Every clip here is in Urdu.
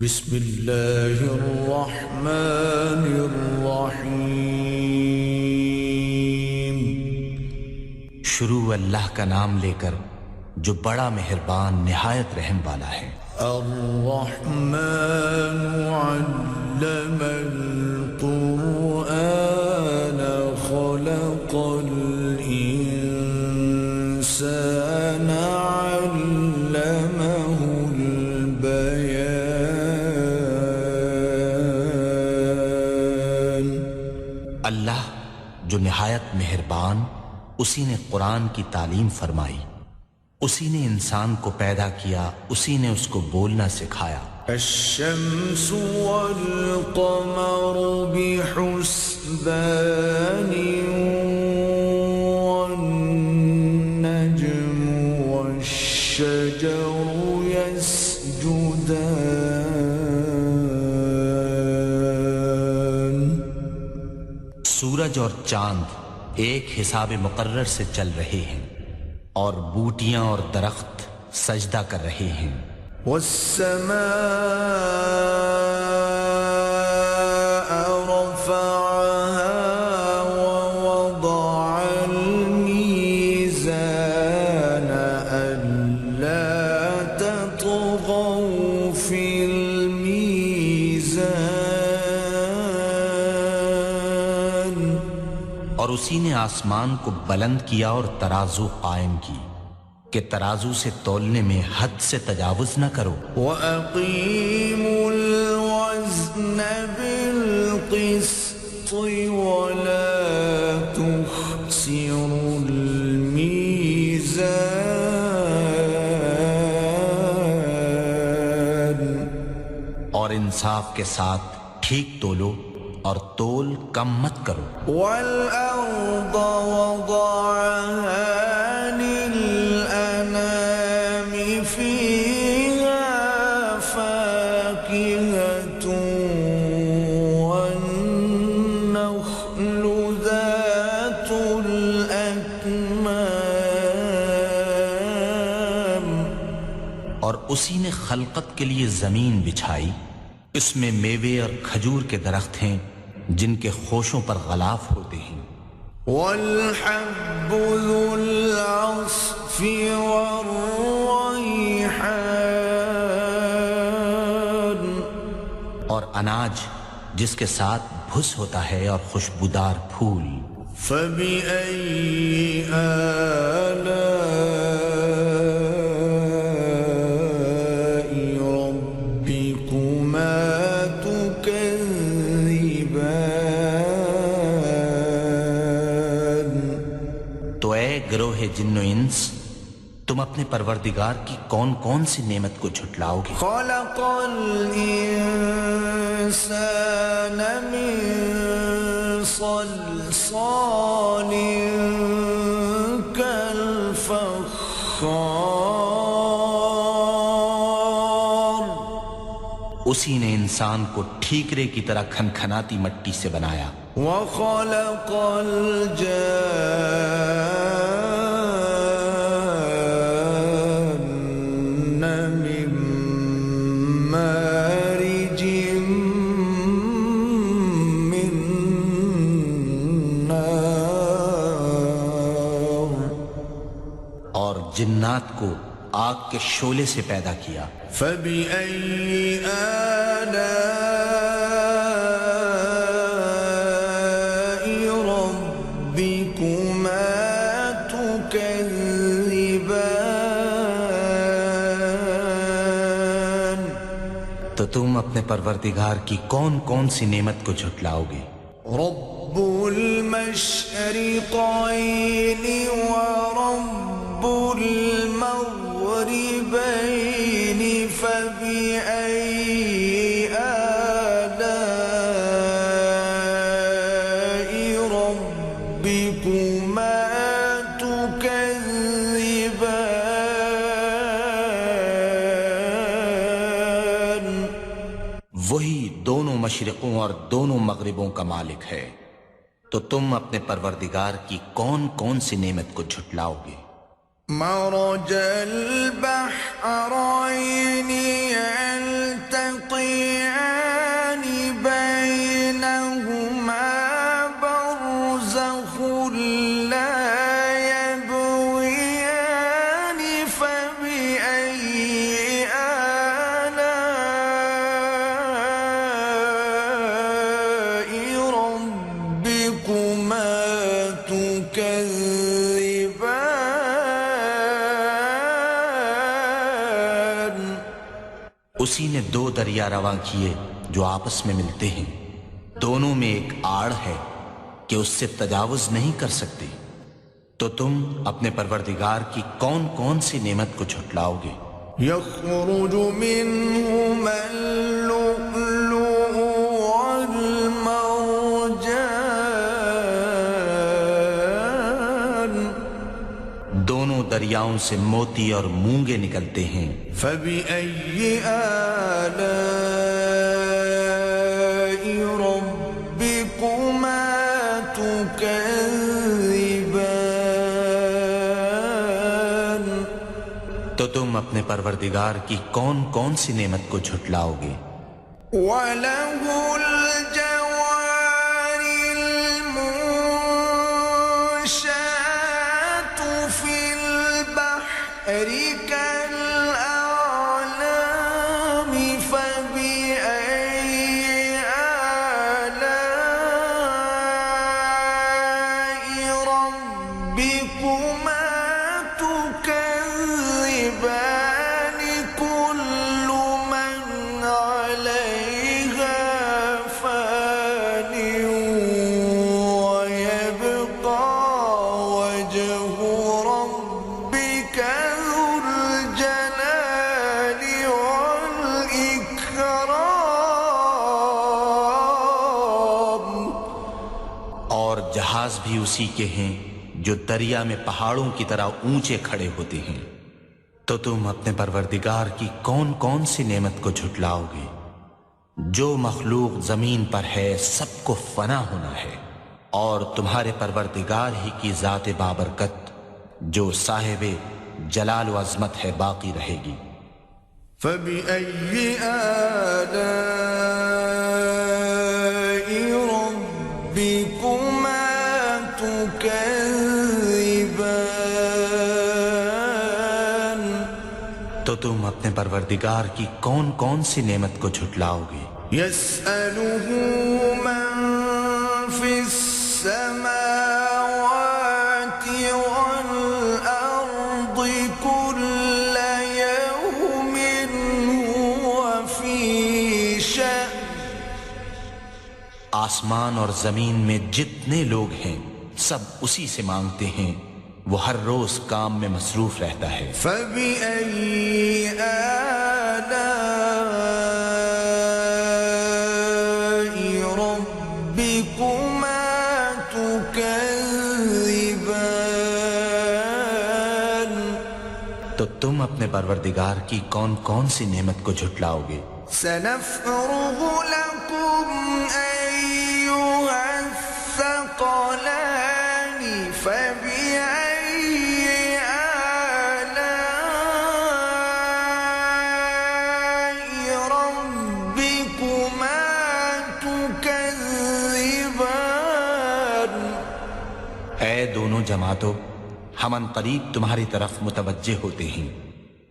بسم اللہ الرحمن الرحیم۔ شروع اللہ کا نام لے کر جو بڑا مہربان نہایت رحم والا ہے۔ الرحمن علم القرآن خلق الإنسان علمه البيان۔ اللہ جو نہایت مہربان، اسی نے قرآن کی تعلیم فرمائی، اسی نے انسان کو پیدا کیا، اسی نے اس کو بولنا سکھایا۔ الشمس والقمر بحسبان والنجم والشجر يسجدان۔ سورج اور چاند ایک حساب مقرر سے چل رہے ہیں، اور بوٹیاں اور درخت سجدہ کر رہے ہیں۔ والسماء رفعها ووضع الميزان ألا تطغوا في الميزان۔ اور اسی نے آسمان کو بلند کیا اور ترازو قائم کی کہ ترازو سے تولنے میں حد سے تجاوز نہ کرو۔ وَأَقِيمُوا الْوَزْنَ بِالْقِسْطِ وَلَا تُخْسِرُوا الْمِيزَانَ۔ اور انصاف کے ساتھ ٹھیک تولو اور تول کم مت کرو۔ وَالْأَرْضَ وَضَعَهَا لِلْأَنَامِ فِيهَا فَاكِهَةٌ وَالنَّخْلُ ذَاتُ الْأَكْمَامِ۔ اور اسی نے خلقت کے لیے زمین بچھائی، اس میں میوے اور کھجور کے درخت ہیں جن کے خوشوں پر غلاف ہوتے ہیں۔ وَالْحَبُّ ذُو الْعَصْفِ وَالرَّيْحَانُ۔ اور اناج جس کے ساتھ بھس ہوتا ہے اور خوشبودار پھول۔ فَبِأَيِّ آلَاءِ رَبِّكُمَا تُكَذِّبَانِ۔ تو اے گروہ جن و انس، تم اپنے پروردگار کی کون کون سی نعمت کو جھٹلاؤ گے؟ خَلَقَ الْإِنسَانَ مِن صَلْصَالٍ كَالْفَخَّارِ۔ اسی نے انسان کو ٹھیکرے کی طرح کھنکھناتی مٹی سے بنایا۔ وَخَلَقَ الْجَانَّ مِن مَّارِجٍ مِّن نَّارٍ۔ اور جنات کو آگ کے شعلے سے پیدا کیا۔ فَبِأَيِّ آلَاءِ رَبِّكُمَا تُكَذِّبَانِ۔ تو تم اپنے پروردگار کی کون کون سی نعمت کو جھٹلاؤ گے؟ رب المشرقين ورب المغربين فبأي آلاء ربكما تكذبان۔ وہی دونوں مشرقوں اور دونوں مغربوں کا مالک ہے، تو تم اپنے پروردگار کی کون کون سی نعمت کو جھٹلاؤ گے؟ مرج البحرين يلتقيان اسی نے 2 دریا رواں کیے جو آپس میں ملتے ہیں، دونوں میں ایک آڑ ہے کہ اس سے تجاوز نہیں کر سکتے، تو تم اپنے پروردگار کی کون کون سی نعمت کو جھٹلاؤ گے؟ يخرج منهما اللؤلؤ والمرجان دونوں دریاؤں سے موتی اور مونگے نکلتے ہیں، فبأي آلاء ربكما تكذبان تو تم اپنے پروردگار کی کون کون سی نعمت کو جھٹلاؤ گے؟ وَلَهُ الْجَوَارِ الْمُنشَآتُ فِي الْبَحْرِ كَالْأَعْلَامِ فَبِأَيِّ آلَاءِ رَبِّكُمَا تُكَذِّبَانِ كُلُّ مَنْ عَلَيْهَا فَانٍ وَيَبْقَى وَجْهُ رَبِّكَ ذُو الْجَلَالِ وَالْإِكْرَامِ اور جہاز بھی اسی کے ہیں جو دریا میں پہاڑوں کی طرح اونچے کھڑے ہوتے ہیں، تو تم اپنے پروردگار کی کون کون سی نعمت کو جھٹلاؤ گے؟ جو مخلوق زمین پر ہے سب کو فنا ہونا ہے، اور تمہارے پروردگار ہی کی ذات بابرکت جو صاحب جلال و عظمت ہے باقی رہے گی۔ فَبِأَيِّ آلَاءِ رَبِّكُمَا تُكَذِّبَانِ تو تم اپنے پروردگار کی کون کون سی نعمت کو جھٹلاؤ گے؟ يَسْأَلُهُ مَن فِي السَّمَاوَاتِ وَالْأَرْضِ كُلَّ يَوْمٍ هُوَ فِي شَأْنٍ آسمان اور زمین میں جتنے لوگ ہیں سب اسی سے مانگتے ہیں، وہ ہر روز کام میں مصروف رہتا ہے۔ فَبِأَيِّ آلَاءِ رَبِّكُمَا تُكَذِّبَانِ تو تم اپنے پروردگار کی کون کون سی نعمت کو جھٹلاؤ گے؟ سَنَفْرُغُ لَكُمْ أَيُّهَ الثَّقَلَانِ فَبِأَيِّ آلَاءِ رَبِّكُمَا تُكَذِّبَانِ اے دونوں جماعتوں، ہم ان قریب تمہاری طرف متوجہ ہوتے ہیں،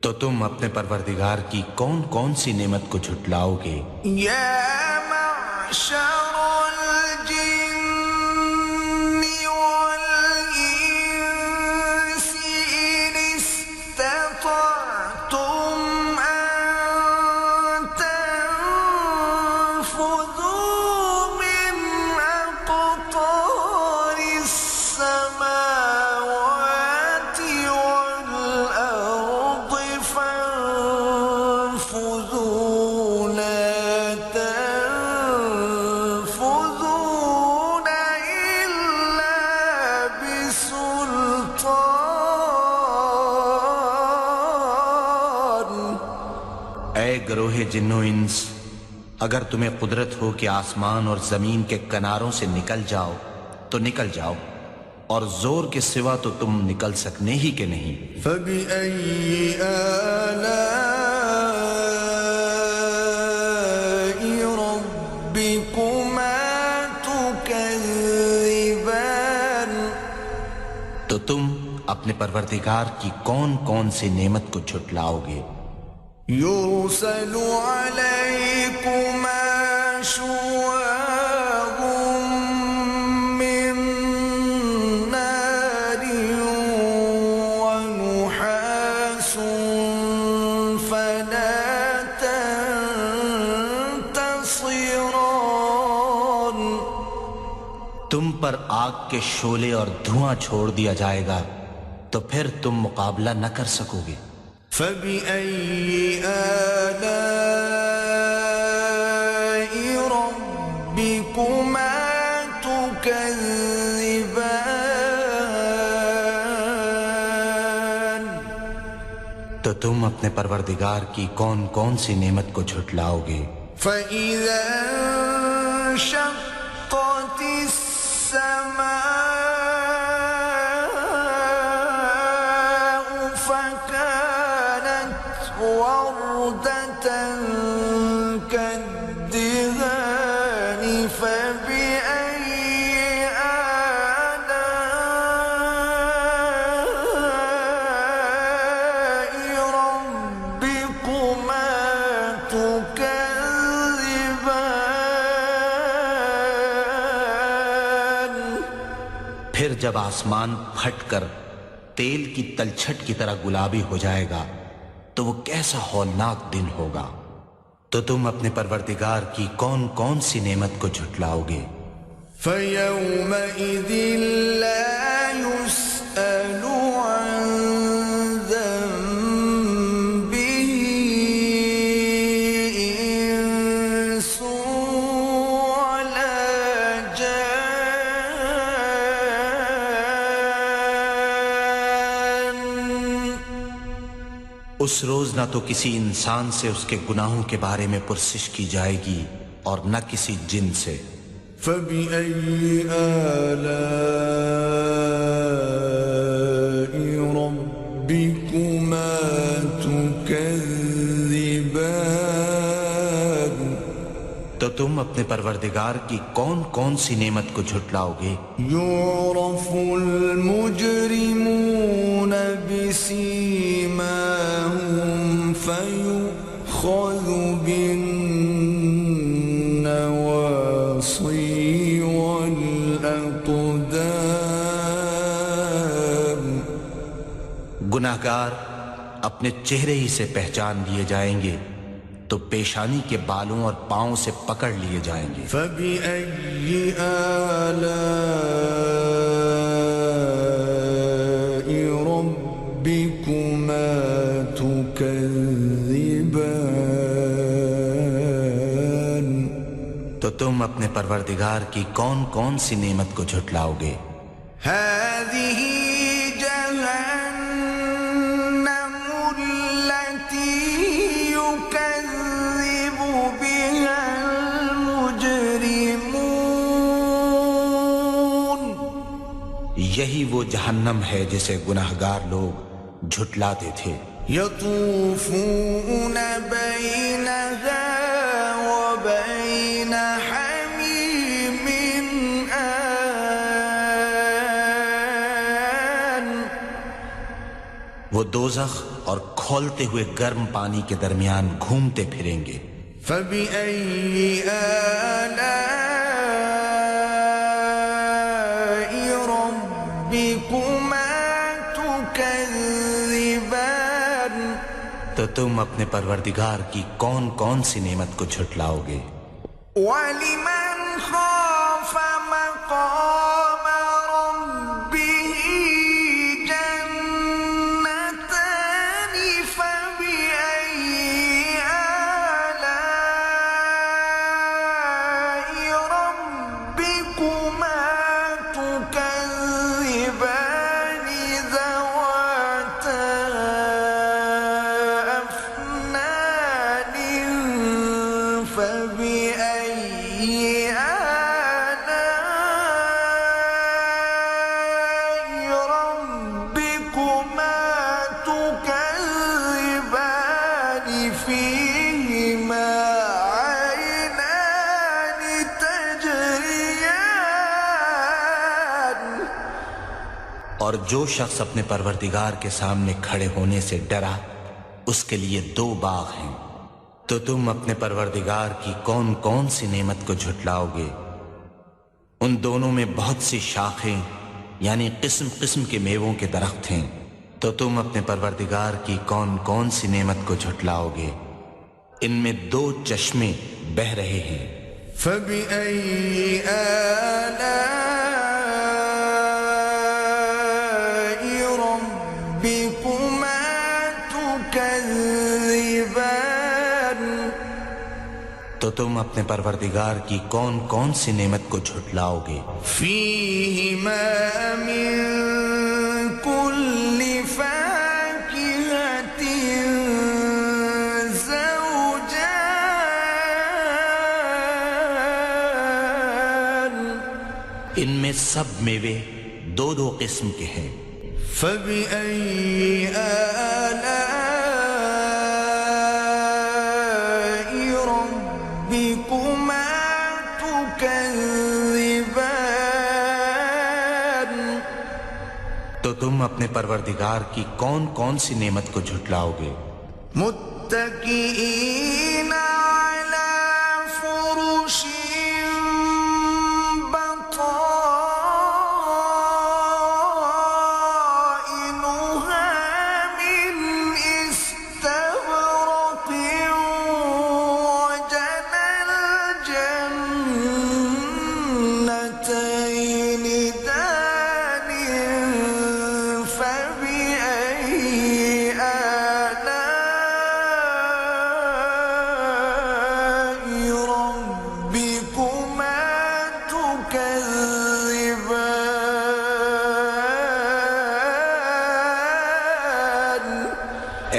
تو تم اپنے پروردگار کی کون کون سی نعمت کو جھٹلاؤ گے؟ يَا مَعْشَرَ الْجِنِّ وَالْإِنسِ إِنِ اسْتَطَعْتُمْ أَن تَنفُذُوا مِنْ أَقْطَارِ السَّمَاوَاتِ وَالْأَرْضِ فَانفُذُوا لَا تَنفُذُونَ إِلَّا بِسُلْطَانٍ اے گروہ جن و انس، اگر تمہیں قدرت ہو کہ آسمان اور زمین کے کناروں سے نکل جاؤ تو نکل جاؤ، اور زور کے سوا تو تم نکل سکنے ہی کہ نہیں۔ فَبِأَيِّ آلَاءِ رَبِّكُمَا تُكَذِّبَانِ تو تم اپنے پروردگار کی کون کون سی نعمت کو جھٹلاؤ گے؟ يُرْسَلُ عَلَيْكُمَا شُوَاظٌ مِّن نَّارٍ وَنُحَاسٌ فَلَا تَنْتَصِرَانِ تم پر آگ کے شعلے اور دھواں چھوڑ دیا جائے گا تو پھر تم مقابلہ نہ کر سکو گے۔ فبأي آلاء ربكما تكذبان؟ تو تم اپنے پروردگار کی کون کون سی نعمت کو جھٹلاؤ گے؟ فإذا انشقت السماء فكانت وردة كالدهان فبأي آلاء ربكما تكذبان؟ پھر جب آسمان پھٹ کر تیل کی تلچھٹ کی طرح گلابی ہو جائے گا تو وہ کیسا ہولناک دن ہوگا۔ تو تم اپنے پروردگار کی کون کون سی نعمت کو جھٹلاؤ گے؟ فيومئذ لا يسأل عن ذنبه إنس ولا جان۔ اس روز نہ تو کسی انسان سے اس کے گناہوں کے بارے میں پرسش کی جائے گی اور نہ کسی جن سے۔ فبأي آلاء ربكما تكذبان؟ تو تم اپنے پروردگار کی کون کون سی نعمت کو جھٹلاؤ گے؟ يعرف المجرمون بسيماهم فيؤخذ بالنواصي والأقدام۔ گناہگار اپنے چہرے ہی سے پہچان لیے جائیں گے تو پیشانی کے بالوں اور پاؤں سے پکڑ لیے جائیں گے۔ فبأي آلاء ربكما تكذبان؟ تو تم اپنے پروردگار کی کون کون سی نعمت کو جھٹلاؤ گے؟ هذه جهنم التي يكذب بها المجرمون۔ یہی وہ جہنم ہے جسے گناہگار لوگ جھٹلاتے تھے۔ يطوفون بينها وبين حميم آن۔ وہ دوزخ اور کھولتے ہوئے گرم پانی کے درمیان گھومتے پھریں گے۔ فبأي آلاء ربكما تكذبان؟ تو تم اپنے پروردگار کی کون کون سی نعمت کو جھٹلاؤ گے؟ وَلِمَنْ خَافَ مَقَامَ رَبِّهِ جَنَّتَانِ فَبِأَيِّ آلَاءِ رَبِّكُمَا تُكَذِّبَانِ؟ ذَوَاتَا أَفْنَانٍ فَبِأَيِّ آلَاءِ رَبِّكُمَا تُكَذِّبَانِ؟ فِيهِمَا عَيْنَانِ تَجْرِيَانِ؟ اور جو شخص اپنے پروردگار کے سامنے کھڑے ہونے سے ڈرا اس کے لیے دو باغ ہیں۔ تو تم اپنے پروردگار کی کون کون سی نعمت کو جھٹلاؤ گے؟ ان دونوں میں بہت سی شاخیں یعنی قسم قسم کے میووں کے درخت ہیں۔ تو تم اپنے پروردگار کی کون کون سی نعمت کو جھٹلاؤ گے؟ ان میں دو چشمے بہہ رہے ہیں۔ فبأي آلاء تو تم اپنے پروردگار کی کون کون سی نعمت کو جھٹلاؤ گے؟ فیہما من کل فاکہۃ زوجان، ان میں سب میوے دو دو قسم کے ہیں۔ فبأي آلاء ربكما تكذبان، تو تم اپنے پروردگار کی کون کون سی نعمت کو جھٹلاؤ گے؟ متكئين على فرش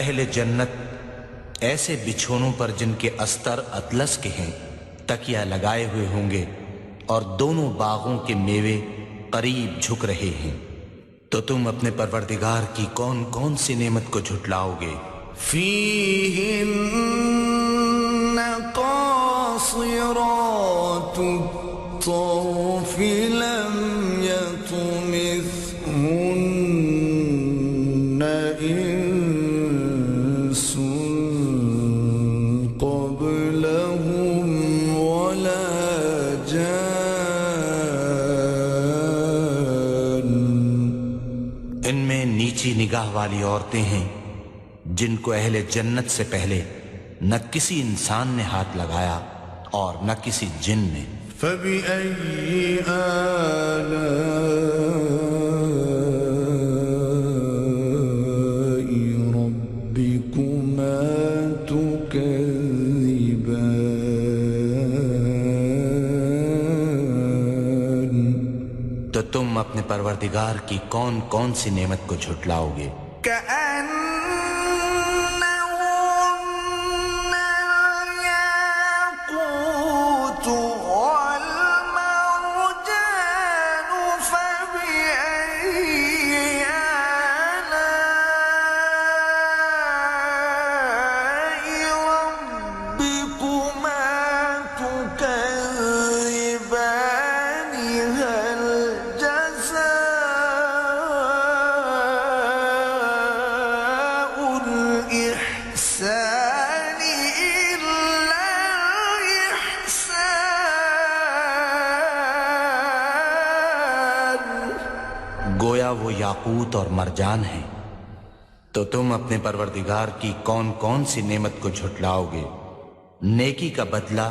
اہل جنت ایسے بچھونوں پر جن کے استر اطلس کے ہیں تکیہ لگائے ہوئے ہوں گے، اور دونوں باغوں کے میوے قریب جھک رہے ہیں۔ تو تم اپنے پروردگار کی کون کون سی نعمت کو جھٹلاؤ گے؟ فیہن قاصرات الطرف لم یطمثہن انس قبلہم ولا جان، ان میں نیچی نگاہ والی عورتیں ہیں جن کو اہل جنت سے پہلے نہ کسی انسان نے ہاتھ لگایا اور نہ کسی جن نے۔ فبأي آلاء ربكما تكذبان، تو تم اپنے پروردگار کی کون کون سی نعمت کو جھٹلاؤ گے؟ كأنهن الياقوت والمرجان، فبأي آلاء ربكما تكذبان، هل جزاء الإحسان إلا الإحسان؟ گویا وہ یاقوت اور مرجان ہیں۔ تو تم اپنے پروردگار کی کون کون سی نعمت کو جھٹلاؤ گے؟ نیکی کا بدلہ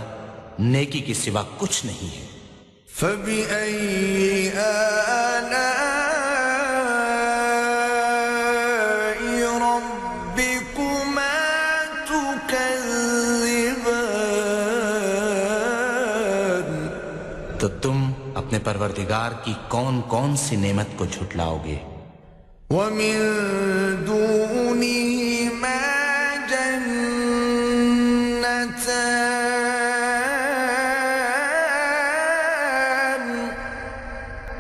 نیکی کے سوا کچھ نہیں ہے۔ فبأي آلاء ربكما تكذبان، تو تم اپنے پروردگار کی کون کون سی نعمت کو جھٹلاؤ گے؟ ومن دونهما جنتان،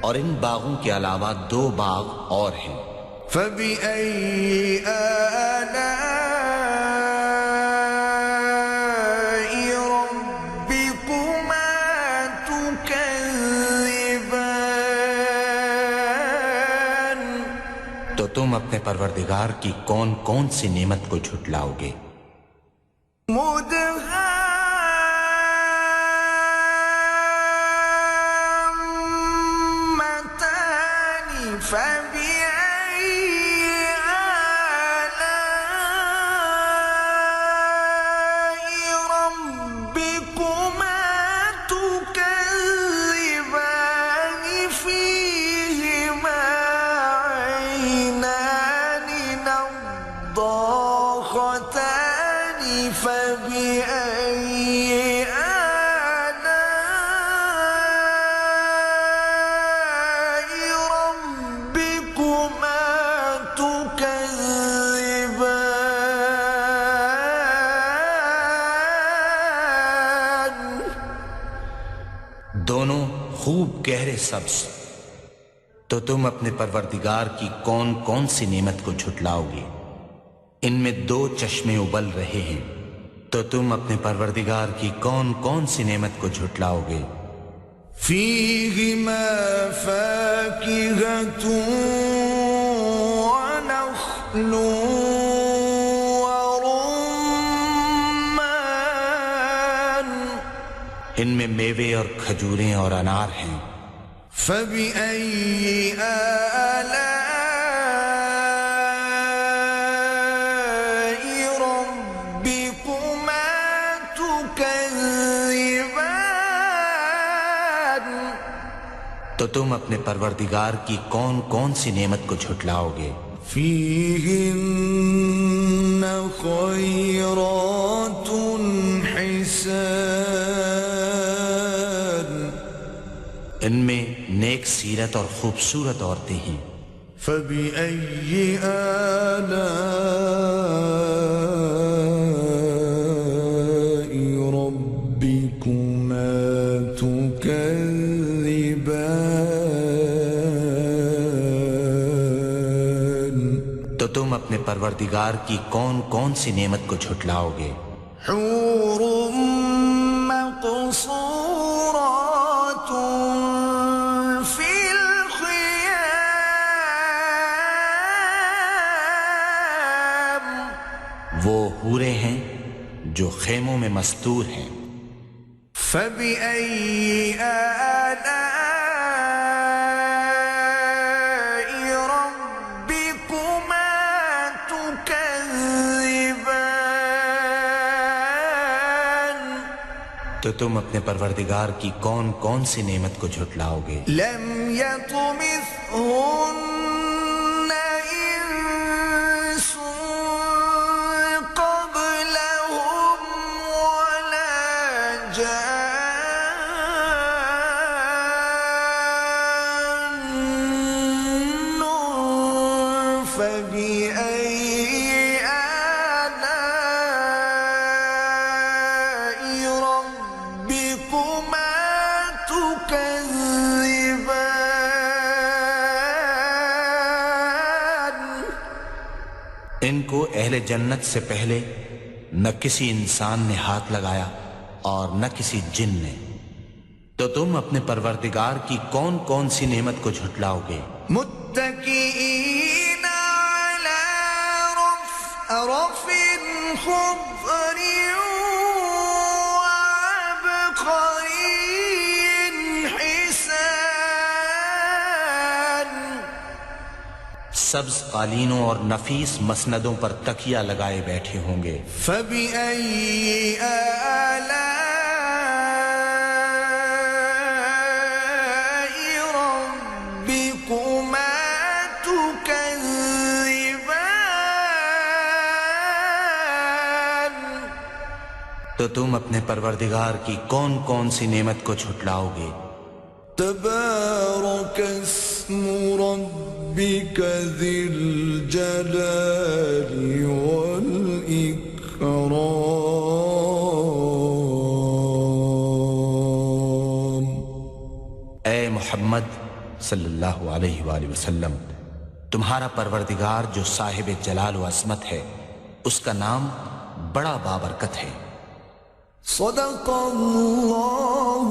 اور ان باغوں کے علاوہ دو باغ اور ہیں۔ فبأي آلاء ربكما تكذبان، تو تم اپنے پروردگار کی کون کون سی نعمت کو جھٹلاؤ گے؟ مدهامتان، فبأي آلاء ربكما تكذبان، فيهما عينان نضاختان، دونوں خوب گہرے سبز، تو تم اپنے پروردگار کی کون کون سی نعمت کو جھٹلاؤ گے؟ ان میں 2 چشمے ابل رہے ہیں، تو تم اپنے پروردگار کی کون کون سی نعمت کو جھٹلاؤ گے؟ فيهما فاكهة ونخل ورمان، ان میں میوے اور کھجوریں اور انار ہیں۔ فبأي آلاء ربكما تكذبان، تو تم اپنے پروردگار کی کون کون سی نعمت کو جھٹلاؤ گے؟ فيهن خيرات حسان، ان میں نیک سیرت اور خوبصورت عورتیں ہیں۔ فبأي آلاء ربكما تكذبان، تو تم اپنے پروردگار کی کون کون سی نعمت کو جھٹلاؤ گے؟ حور مقصورات في الخيام، وہ حوریں ہیں جو خیموں میں مستور ہیں۔ فبأي آلاء ربكما تكذبان، تو تم اپنے پروردگار کی کون کون سی نعمت کو جھٹلاؤ گے؟ لم يطمثهن إنس قبلهم ولا جان، فبأي آلاء ربكما تكذبان، ان کو اہل جنت سے پہلے نہ کسی انسان نے ہاتھ لگایا اور نہ کسی جن نے، تو تم اپنے پروردگار کی کون کون سی نعمت کو جھٹلاؤ گے؟ متكئين على رفرف خضر وعبقري حسان، سبز قالینوں اور نفیس مسندوں پر تکیہ لگائے بیٹھے ہوں گے۔ فبأي آلاء ربكما تكذبان، تو تم اپنے پروردگار کی کون کون سی نعمت کو جھٹلاؤ گے؟ تبارك اسم ربك ذي الجلال والإكرام، اے محمد صلی اللہ علیہ وآلہ وسلم، تمہارا پروردگار جو صاحب جلال و عظمت ہے، اس کا نام بڑا بابرکت ہے۔ صدق اللہ